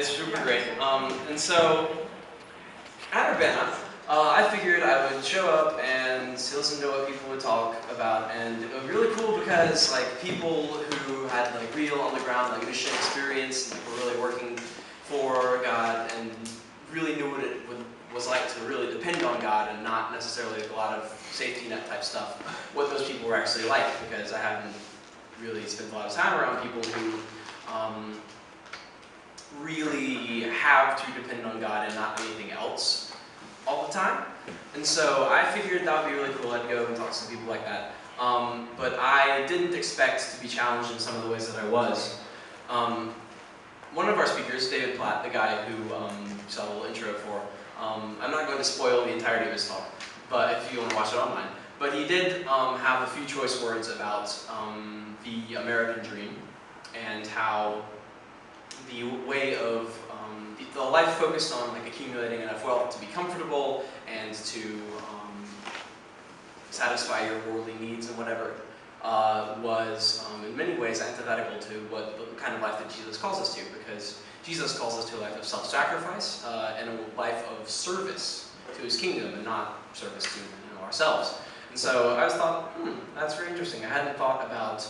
It's super great. And so, at Urbana, I figured I would show up and listen to what people would talk about, and it was really cool because people who had real on the ground mission experience, were really working for God and really knew what it was like to really depend on God and not necessarily a lot of safety net type stuff. What those people were actually like, because I haven't really spent a lot of time around people who really have to depend on God and not anything else all the time. And so I figured that would be really cool. I'd go and talk to some people like that. But I didn't expect to be challenged in some of the ways that I was. One of our speakers, David Platt, the guy who saw a little intro for, I'm not going to spoil the entirety of his talk, but if you want to watch it online. But he did have a few choice words about the American dream and how the way of the life focused on accumulating enough wealth to be comfortable and to satisfy your worldly needs and whatever was in many ways antithetical to what the kind of life that Jesus calls us to, because Jesus calls us to a life of self-sacrifice and a life of service to His kingdom and not service to ourselves. And so I just thought, that's very interesting. I hadn't thought about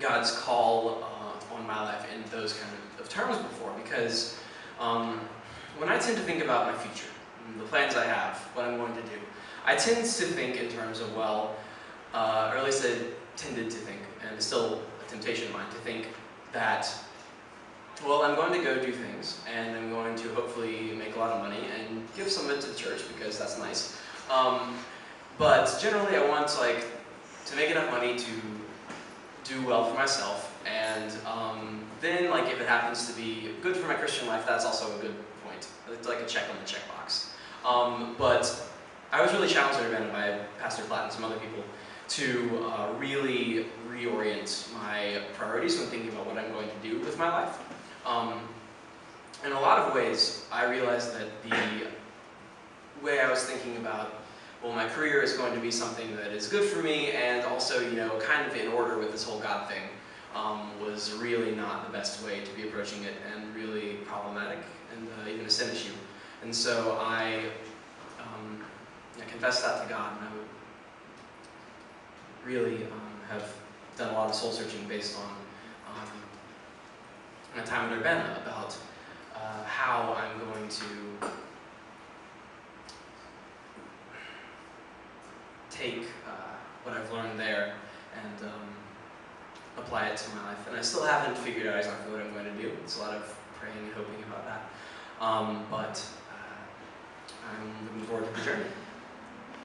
God's call on my life in those kind of terms before, because when I tend to think about my future, the plans I have, what I'm going to do, I tend to think in terms of, well, or at least I tended to think, and it's still a temptation of mine to think that, well, I'm going to go do things, and I'm going to hopefully make a lot of money and give some of it to the church because that's nice. But generally, I want to make enough money to do well for myself, and then if it happens to be good for my Christian life, that's also a good point. It's like a check on the checkbox. But I was really challenged at Urbana by Pastor Platt and some other people to really reorient my priorities when thinking about what I'm going to do with my life. In a lot of ways, I realized that the way I was thinking about, well, my career is going to be something that is good for me and also, kind of in order with this whole God thing, was really not the best way to be approaching it, and really problematic and even a sin issue. And so I confessed that to God, and I would really have done a lot of soul searching based on my time at Urbana about how I'm going to take what I've learned there and apply it to my life. And I still haven't figured out exactly what I'm going to do. It's a lot of praying and hoping about that. But